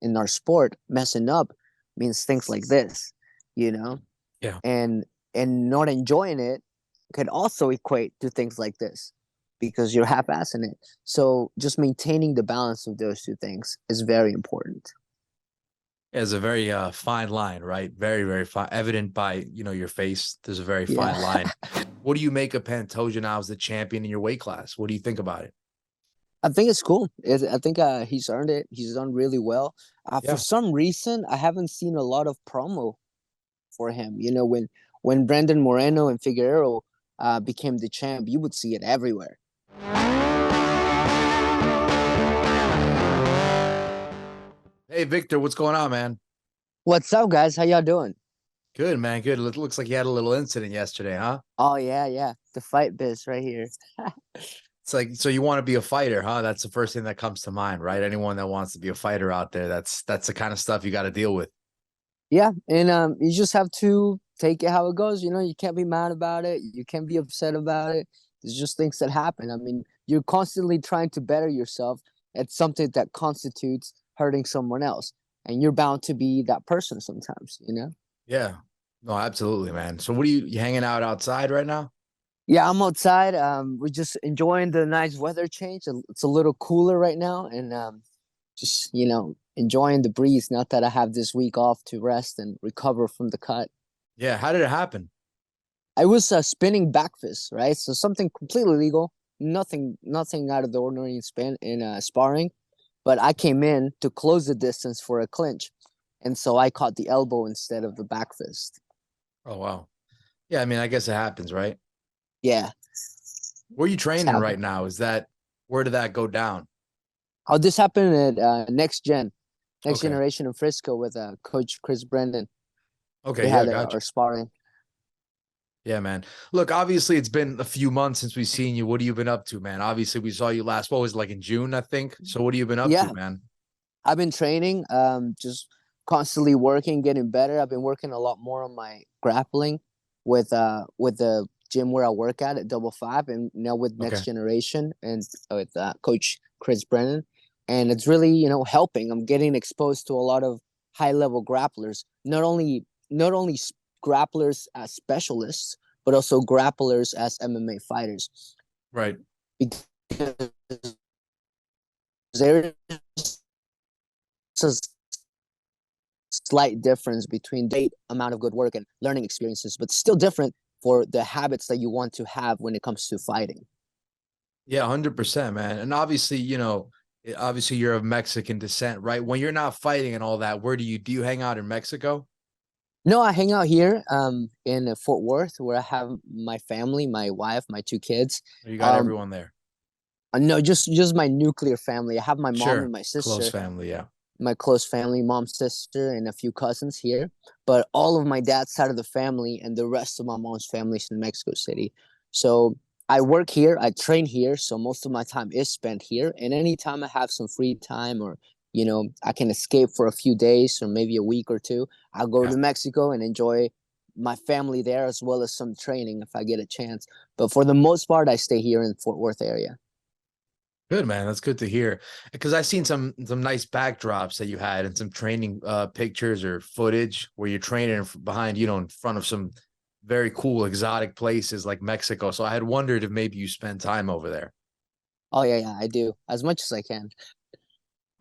in our sport, messing up means things like this, you know, Yeah. and not enjoying it could also equate to things like this because you're half-assing it. So just maintaining the balance of those two things is very important. It's a very fine line, right? Very, very fine. Evident by, your face. There's a very Yeah. fine line. What do you make of Pantoja now as the champion in your weight class? What do you think about it? I think it's cool. I think he's earned it. He's done really well. For Yeah. some reason, I haven't seen a lot of promo for him. When Brandon Moreno and Figueroa became the champ, you would see it everywhere. Hey, Victor, what's going on, man? What's up, guys? How y'all doing? Good, man. Good. It looks like you had a little incident yesterday, huh? Oh yeah, yeah. The fight biz right here. It's like, so you want to be a fighter, huh? That's the first thing that comes to mind, right? Anyone that wants to be a fighter out there, that's the kind of stuff you got to deal with. Yeah, and you just have to take it how it goes. You can't be mad about it. You can't be upset about it. It's just things that happen. I mean, you're constantly trying to better yourself at something that constitutes hurting someone else, and you're bound to be that person sometimes. Yeah. No, absolutely, man. So what are you hanging out outside right now? Yeah, I'm outside. We're just enjoying the nice weather change. It's a little cooler right now, and just enjoying the breeze. Not that I have this week off to rest and recover from the cut. Yeah. How did it happen? I was spinning back fist, right? So something completely legal, nothing out of the ordinary in sparring. But I came in to close the distance for a clinch, and so I caught the elbow instead of the back fist. Oh, wow. Yeah. I mean, I guess it happens, right? Yeah, Where are you it's training happened. right now? Where did that go down? Oh, this happened at Next Okay. Generation in Frisco with Coach Chris Brendan. We Okay. Yeah. had Gotcha. our sparring. Yeah, man. Look, obviously it's been a few months since we've seen you. What have you been up to, man? Obviously we saw you last, what was it, like in June, I think. So what have you been up to, Yeah, man? I've been training, just constantly working, getting better. I've been working a lot more on my grappling with the gym where I work at Double Five, and now with Next Okay. Generation and with Coach Chris Brennan, and it's really helping. I'm getting exposed to a lot of high level grapplers, not only grapplers as specialists, but also grapplers as MMA fighters. Right. Because there's a slight difference between the amount of good work and learning experiences, but still different for the habits that you want to have when it comes to fighting. Yeah, 100%, man. And obviously, obviously you're of Mexican descent, right? When you're not fighting and all that, where do you hang out in Mexico? No, I hang out here in Fort Worth where I have my family, my wife, my two kids. Or you got Um, everyone there? no, just my nuclear family. I have my mom and Sure. my Close sister, family, yeah. my close family, mom, sister, and a few cousins here. But all of my dad's side of the family and the rest of my mom's family is in Mexico City. So I work here, I train here, so most of my time is spent here. And anytime I have some free time or I can escape for a few days or maybe a week or two, I'll go Yeah. to Mexico and enjoy my family there as well as some training if I get a chance. But for the most part, I stay here in Fort Worth area. Good, man. That's good to hear. Because I seen some nice backdrops that you had and some training pictures or footage where you're training behind, in front of some very cool exotic places like Mexico. So I had wondered if maybe you spend time over there. Oh yeah, yeah, I do as much as I can.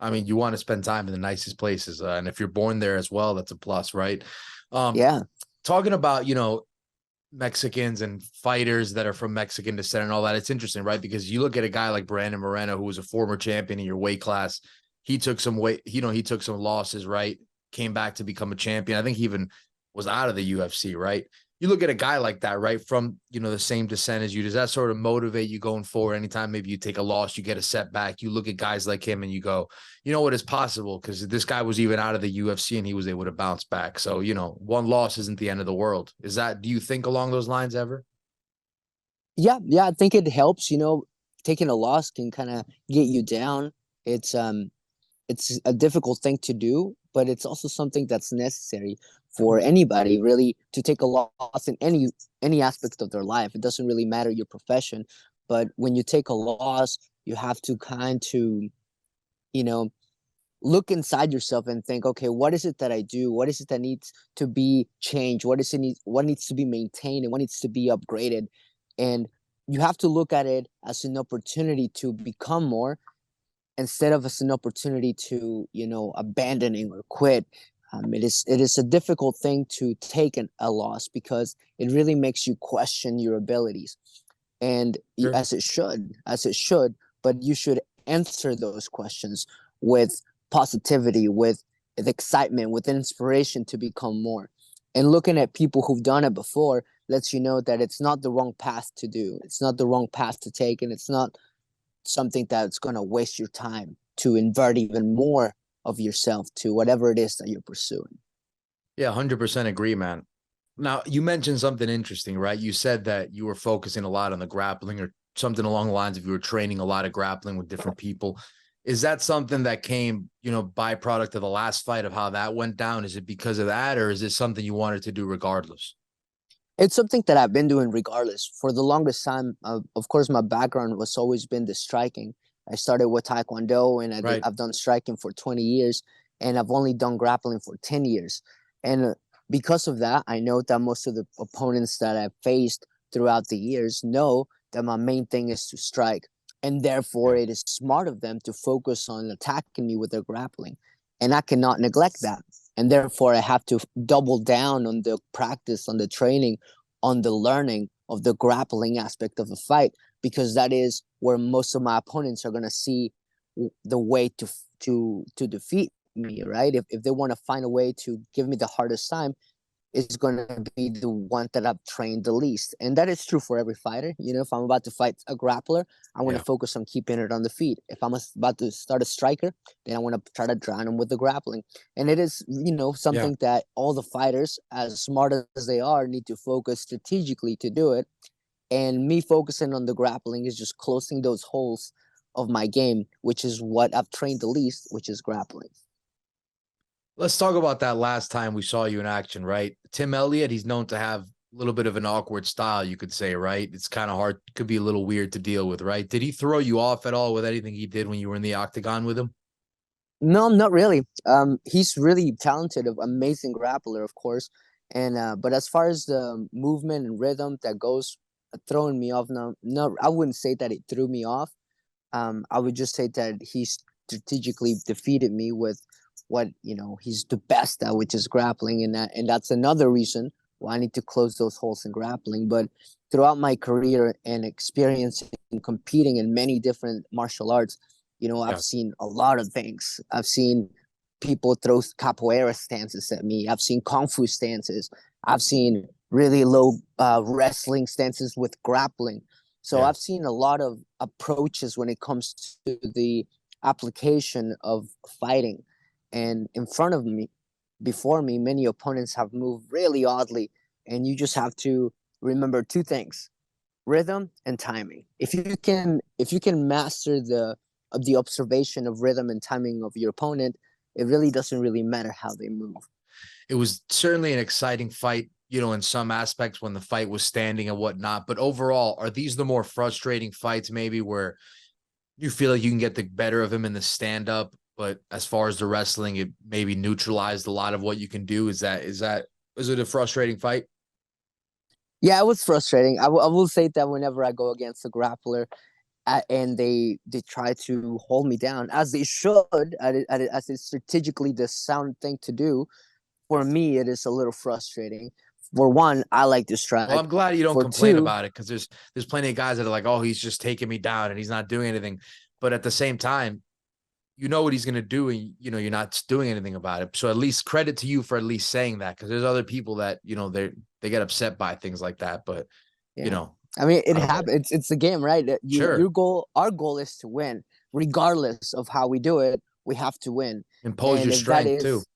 I mean, you want to spend time in the nicest places, and if you're born there as well, that's a plus, right? Um, Yeah. Talking about Mexicans and fighters that are from Mexican descent and all that. It's interesting, right? Because you look at a guy like Brandon Moreno, who was a former champion in your weight class. He took some weight, he took some losses, right? Came back to become a champion. I think he even was out of the UFC, right? You look at a guy like that, right? From, the same descent as you. Does that sort of motivate you going forward? Anytime maybe you take a loss, you get a setback, you look at guys like him and you go, you know what is possible? Because this guy was even out of the UFC and he was able to bounce back. So, one loss isn't the end of the world. Do you think along those lines ever? Yeah, yeah, I think it helps. Taking a loss can kind of get you down. It's um, it's a difficult thing to do, but it's also something that's necessary for anybody really to take a loss in any aspect of their life. It doesn't really matter your profession, but when you take a loss, you have to kind to, you know, look inside yourself and think, okay, what is it that I do? What is it that needs to be changed? What needs to be maintained and what needs to be upgraded? And you have to look at it as an opportunity to become more instead of as an opportunity to, abandoning or quit. It is a difficult thing to take a loss because it really makes you question your abilities, and Sure. as it should, but you should answer those questions with positivity, with excitement, with inspiration to become more. And looking at people who've done it before lets you know that it's not the wrong path to do. It's not the wrong path to take, and it's not something that's going to waste your time to invert even more of yourself to whatever it is that you're pursuing. Yeah, 100% agree, man. Now, you mentioned something interesting, right? You said that you were focusing a lot on the grappling or something along the lines of you were training a lot of grappling with different people. Is that something that came, byproduct of the last fight of how that went down? Is it because of that, or is it something you wanted to do regardless? It's something that I've been doing regardless. For the longest time, of course, my background was always been the striking. I started with Taekwondo, and Right. I've done striking for 20 years, and I've only done grappling for 10 years. And because of that, I know that most of the opponents that I've faced throughout the years know that my main thing is to strike. And therefore, Yeah. it is smart of them to focus on attacking me with their grappling. And I cannot neglect that. And therefore, I have to double down on the practice, on the training, on the learning of the grappling aspect of the fight, because that is where most of my opponents are going to see the way to defeat me, right? If they want to find a way to give me the hardest time, is going to be the one that I've trained the least. And that is true for every fighter. If I'm about to fight a grappler, I want to Yeah. focus on keeping it on the feet. If I'm about to start a striker, then I want to try to drown him with the grappling. And it is, Yeah. something that all the fighters, as smart as they are, need to focus strategically to do it. And me focusing on the grappling is just closing those holes of my game, which is what I've trained the least, which is grappling. Let's talk about that last time we saw you in action, right? Tim Elliott, he's known to have a little bit of an awkward style, you could say, right? It's kind of hard, could be a little weird to deal with, right? Did he throw you off at all with anything he did when you were in the octagon with him? No, not really. He's really talented, amazing grappler, of course. And but as far as the movement and rhythm that goes, throwing me off, no, I wouldn't say that it threw me off. I would just say that he strategically defeated me with what he's the best at, which is grappling, and that's another reason why I need to close those holes in grappling. But throughout my career and experience in competing in many different martial arts, Yeah. I've seen a lot of things. I've seen people throw capoeira stances at me. I've seen kung fu stances. I've seen really low wrestling stances with grappling. So Yeah. I've seen a lot of approaches when it comes to the application of fighting. And in front of me, before me, many opponents have moved really oddly. And you just have to remember two things: rhythm and timing. If you can master the observation of rhythm and timing of your opponent, it really doesn't really matter how they move. It was certainly an exciting fight, in some aspects when the fight was standing and whatnot. But overall, are these the more frustrating fights, maybe where you feel like you can get the better of him in the stand up, but as far as the wrestling, it maybe neutralized a lot of what you can do? Is it a frustrating fight? Yeah, it was frustrating. I will say that whenever I go against a grappler, and they try to hold me down, as they should, as it's strategically the sound thing to do. For me, it is a little frustrating. For one, I like to Well, strike. I'm glad you don't For complain two, about it, because there's plenty of guys that are like, oh, he's just taking me down and he's not doing anything. But at the same time, you know what he's going to do, and you're not doing anything about it. So at least credit to you for at least saying that, because there's other people that they get upset by things like that. But yeah, I mean, it I don't get it. happens. It's a game, right? Sure, Our goal is to win, regardless of how we do it. We have to win, impose and your if that strength too. is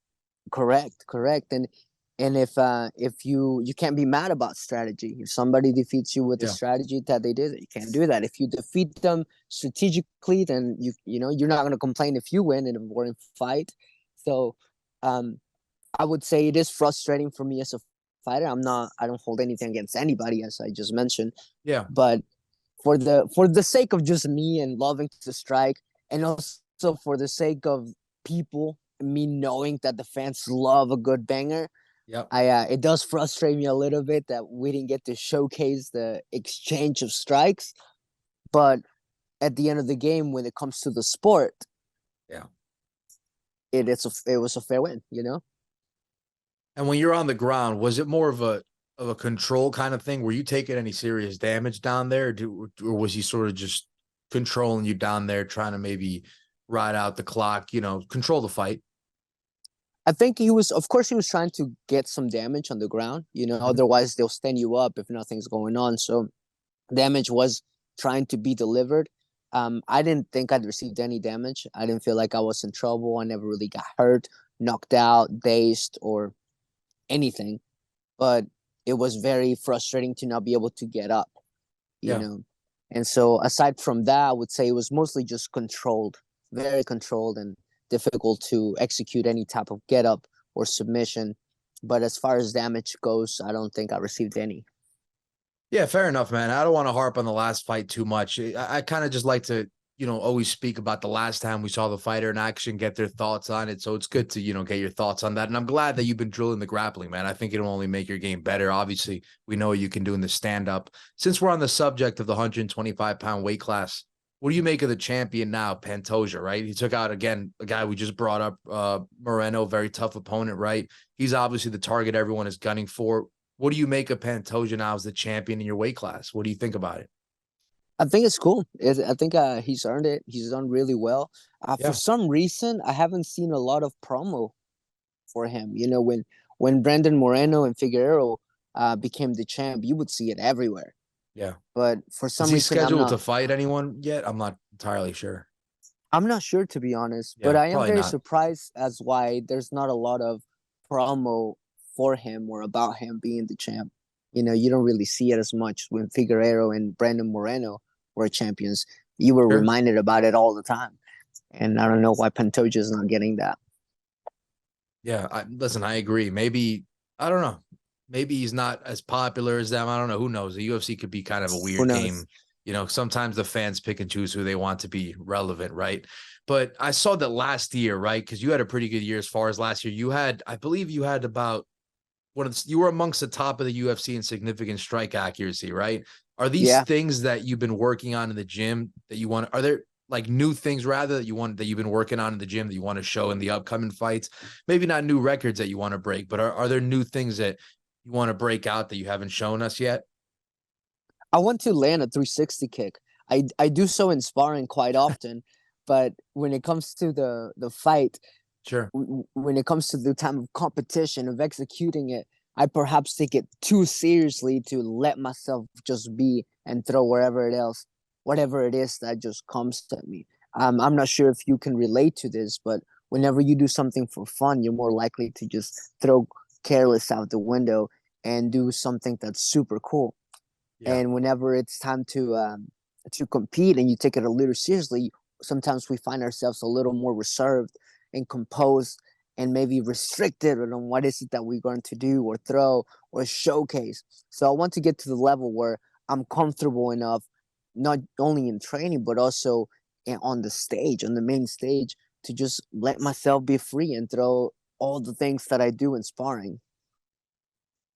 correct, and if you can't be mad about strategy. If somebody defeats you with the Yeah, strategy that they did, you can't do that. If you defeat them strategically, then you're not going to complain if you win in a boring fight. So, um, I would say it is frustrating for me as a fighter. I don't hold anything against anybody, as I just mentioned, yeah. but for the sake of just me and loving to strike, and also for the sake of people, me knowing that the fans love a good banger, Yep. it does frustrate me a little bit that we didn't get to showcase the exchange of strikes. But at the end of the game, when it comes to the sport, Yeah. it was a fair win, you know? And when you're on the ground, was it more of a control kind of thing? Were you taking any serious damage down there, or was he sort of just controlling you down there, trying to maybe ride out the clock, control the fight? I think of course, he was trying to get some damage on the ground, Mhm. otherwise they'll stand you up if nothing's going on. So damage was trying to be delivered. I didn't think I'd received any damage. I didn't feel like I was in trouble. I never really got hurt, knocked out, dazed, or anything. But it was very frustrating to not be able to get up, you Yeah. know. And so aside from that, I would say it was mostly just controlled, very controlled and difficult to execute any type of get up or submission. But as far as damage goes, I don't think I received any. Yeah, fair enough, man. I don't want to harp on the last fight too much. I kind of just like to, always speak about the last time we saw the fighter in action, get their thoughts on it. So it's good to, get your thoughts on that. And I'm glad that you've been drilling the grappling, man. I think it'll only make your game better. Obviously, we know what you can do in the stand up. Since we're on the subject of the 125-pound weight class, what do you make of the champion now, Pantoja, right? He took out, again, a guy we just brought up, Moreno, very tough opponent, right? He's obviously the target everyone is gunning for. What do you make of Pantoja now as the champion in your weight class? What do you think about it? I think it's cool. I think he's earned it. He's done really well. For Yeah, some reason, I haven't seen a lot of promo for him. When Brandon Moreno and Figueroa became the champ, you would see it everywhere. yeah. But for Is some he reason, scheduled to fight anyone yet? I'm not entirely sure. I'm not sure, to be honest. But Yeah, I am probably very not. surprised as why there's not a lot of promo for him or about him being the champ. You don't really see it as much when Figueroa and Brandon Moreno were champions. You were Sure. reminded about it all the time. And I don't know why Pantoja is not getting that. Yeah, listen, I agree. Maybe, I don't know. Maybe he's not as popular as them. I don't know. Who knows? The UFC could be kind of a Who weird knows? game. Sometimes the fans pick and choose who they want to be relevant, right? But I saw that last year, right? Because you had a pretty good year as far as last year. I believe you had about you were amongst the top of the UFC in significant strike accuracy, right? Are these Yeah. things that you've been working on in the gym that you want? Are there like new things rather that you've been working on in the gym that you want to show in the upcoming fights? Maybe not new records that you want to break, but are there new things that you want to break out that you haven't shown us yet? I want to land a 360 kick. I do so in sparring quite often, but when it comes to the fight, Sure. when it comes to the time of competition of executing it, I perhaps take it too seriously to let myself just be and throw whatever it is that just comes at me. I'm not sure if you can relate to this, but whenever you do something for fun, you're more likely to just throw careless out the window and do something that's super cool. Yeah. And whenever it's time to compete and you take it a little seriously, sometimes we find ourselves a little more reserved and composed and maybe restricted on what is it that we're going to do or throw or showcase. So I want to get to the level where I'm comfortable enough, not only in training but also on the stage, on the main stage, to just let myself be free and throw all the things that I do in sparring.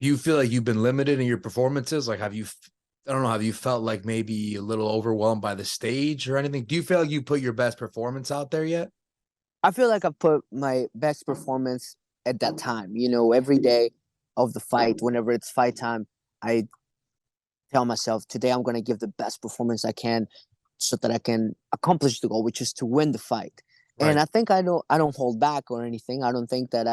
Do you feel like you've been limited in your performances? Like, I don't know, have you felt like maybe a little overwhelmed by the stage or anything? Do you feel like you put your best performance out there yet? I feel like I put my best performance at that time. Every day of the fight, whenever it's fight time, I tell myself today I'm going to give the best performance I can so that I can accomplish the goal, which is to win the fight. And Right. I think I don't hold back or anything. I don't think that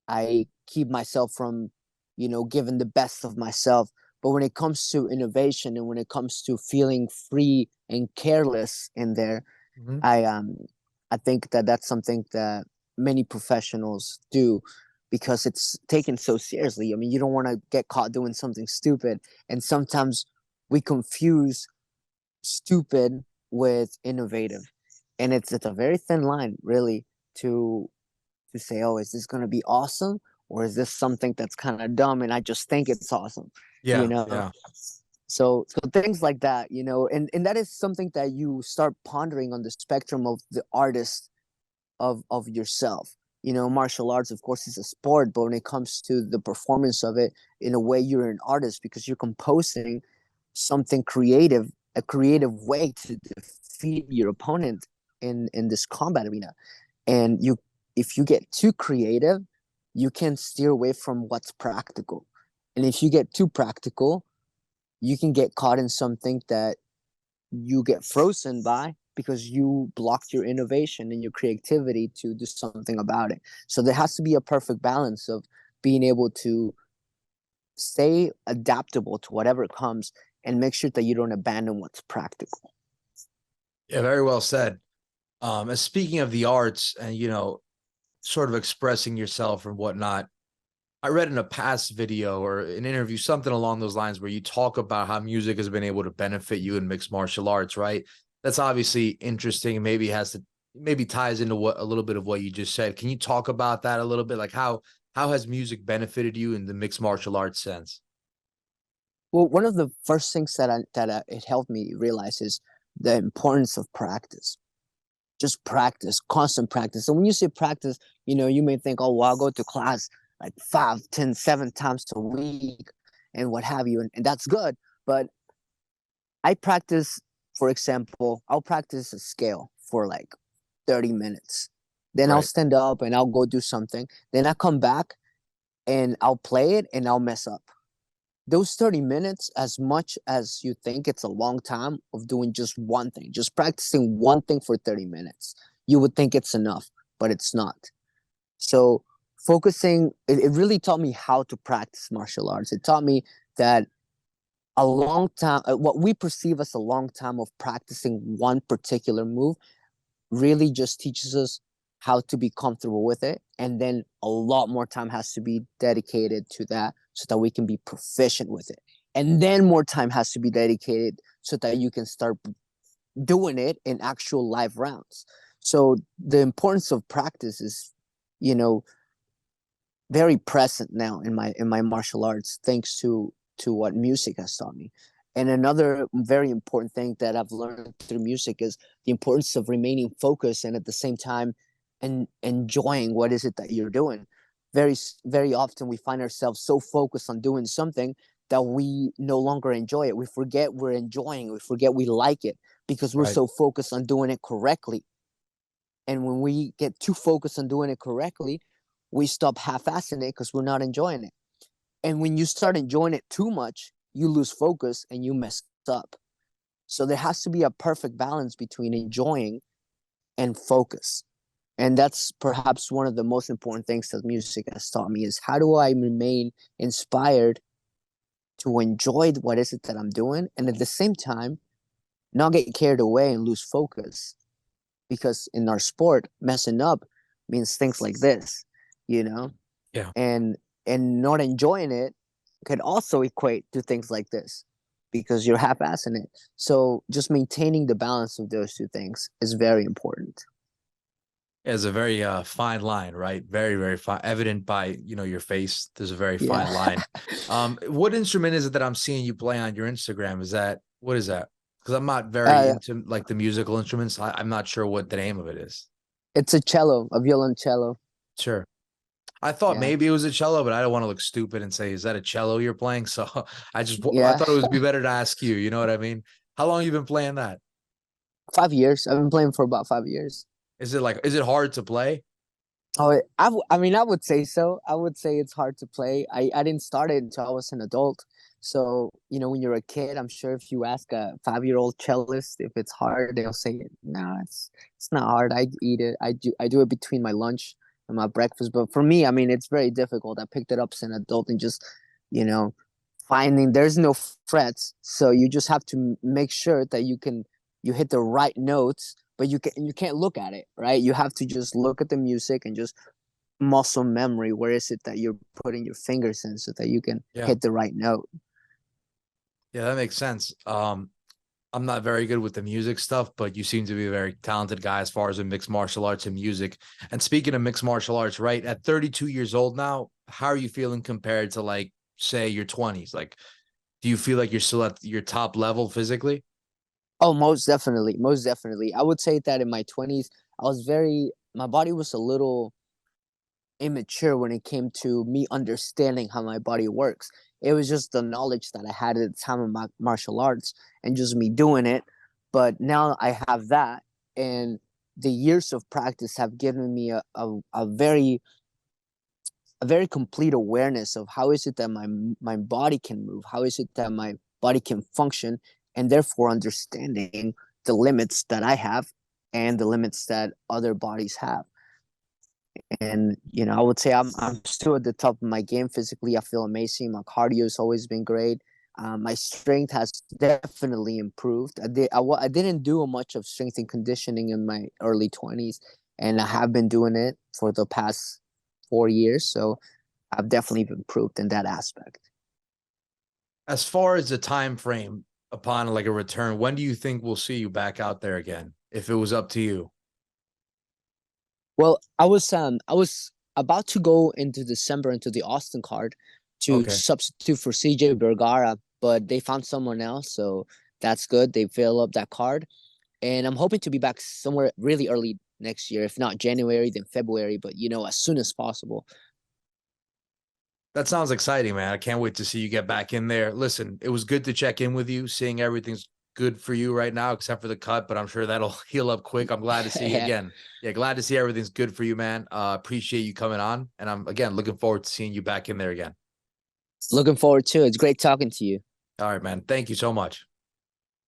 I keep myself from, giving the best of myself. But when it comes to innovation and when it comes to feeling free and careless in there, Mhm. I um I think that that's something that many professionals do because it's taken so seriously. I mean, you don't want to get caught doing something stupid, and sometimes we confuse stupid with innovative, and it's a very thin line, really, to say, oh, is this going to be awesome, or is this something that's kind of dumb, and I just think it's awesome, you Yeah. know? Yeah. So things like that, and that is something that you start pondering on the spectrum of the artist of yourself. You know, martial arts, of course, is a sport, but when it comes to the performance of it, in a way, you're an artist because you're composing something creative, a creative way to defeat your opponent in this combat arena. And you, if you get too creative, you can steer away from what's practical. And if you get too practical, you can get caught in something that you get frozen by because you blocked your innovation and your creativity to do something about it. So there has to be a perfect balance of being able to stay adaptable to whatever comes and make sure that you don't abandon what's practical. Yeah, very well said. And speaking of the arts and, you know, sort of expressing yourself and whatnot, I read in a past video or an interview, something along those lines, where you talk about how music has been able to benefit you in mixed martial arts, right? That's obviously interesting and maybe ties into what a little bit of what you just said. Can you talk about that a little bit? Like how has music benefited you in the mixed martial arts sense? Well, one of the first things that it helped me realize is the importance of practice. Just practice, constant practice. So when you say practice, you know, you may think, oh, well, I'll go to class like 5, 10, 7 times a week and what have you. And that's good. But I practice, for example, I'll practice a scale for like 30 minutes. Then I'll Right. stand up and I'll go do something. Then I come back and I'll play it and I'll mess up. Those 30 minutes, as much as you think it's a long time of doing just one thing, just practicing one thing for 30 minutes, you would think it's enough, but it's not. So focusing, it really taught me how to practice martial arts. It taught me that a long time, what we perceive as a long time of practicing one particular move really just teaches us how to be comfortable with it. And then a lot more time has to be dedicated to that so that we can be proficient with it. And then more time has to be dedicated so that you can start doing it in actual live rounds. So the importance of practice is, you know, very present now in my martial arts, thanks to what music has taught me. And another very important thing that I've learned through music is the importance of remaining focused and at the same time and enjoying what is it that you're doing. Very often we find ourselves so focused on doing something that we no longer enjoy it. We forget we're enjoying it. We forget we like it because we're Right. so focused on doing it correctly. And when we get too focused on doing it correctly, we stop half-assing it because we're not enjoying it. And when you start enjoying it too much, you lose focus and you mess up. So there has to be a perfect balance between enjoying and focus. And that's perhaps one of the most important things that music has taught me is how do I remain inspired to enjoy what is it that I'm doing and at the same time not get carried away and lose focus. Because in our sport, messing up means things like this, you know? Yeah. And not enjoying it could also equate to things like this because you're half-assing it. So just maintaining the balance of those two things is very important. It's a very fine line, right? Very, very fine, evident by, you know, your face. There's a very fine Yeah. line. What instrument is it that I'm seeing you play on your Instagram? What is that? Because I'm not very uh, into like the musical instruments. I'm not sure what the name of it is. it's a cello, a violoncello. Sure. I thought Yeah. maybe it was a cello, but I don't want to look stupid and say, is that a cello you're playing? So I Yeah. thought it would be better to ask you. You know what I mean? How long you been playing that? 5 years. I've been playing for about 5 years. Is it hard to play? Oh, I mean, I would say so. I would say it's hard to play. I didn't start it until I was an adult. So, you know, when you're a kid, I'm sure if you ask a 5-year-old cellist if it's hard, they'll say, no, it's not hard. I eat it. I do it between my lunch and my breakfast. But for me, I mean, it's very difficult. I picked it up as an adult and just, you know, finding there's no frets. So you just have to make sure that you hit the right notes, but you can't look at it, right? You have to just look at the music and just muscle memory. Where is it that you're putting your fingers in so that you can Yeah. hit the right note? Yeah, that makes sense. I'm not very good with the music stuff, but you seem to be a very talented guy as far as in mixed martial arts and music. And speaking of mixed martial arts, right, at 32 years old now, how are you feeling compared to like, say, your 20s? Like, do you feel like you're still at your top level physically? Oh, most definitely, most definitely. I would say that in my 20s, I was very my body was a little immature when it came to me understanding how my body works. It was just the knowledge that I had at the time of my martial arts and just me doing it. But now I have that, and the years of practice have given me a very complete awareness of how is it that my body can move, how is it that my body can function, and therefore understanding the limits that I have and the limits that other bodies have. And I would say I'm still at the top of my game physically. I feel amazing. My cardio has always been great. My strength has definitely improved. I didn't do much of strength and conditioning in my early 20s, and I have been doing it for the past 4 years. So I've definitely improved in that aspect. As far as the time frame upon like a return, when do you think we'll see you back out there again? If it was up to you. Well, I was about to go into December into the Austin card to Okay. substitute for CJ Vergara, but they found someone else, so that's good. They fill up that card, and I'm hoping to be back somewhere really early next year, if not January, then February, but as soon as possible. That sounds exciting, man. I can't wait to see you get back in there. Listen, it was good to check in with you, seeing everything's good for you right now, except for the cut, but I'm sure that'll heal up quick. I'm glad to see again. Yeah, glad to see everything's good for you, man. Appreciate you coming on. And I'm again looking forward to seeing you back in there again. Looking forward to it. It's great talking to you. All right, man. Thank you so much.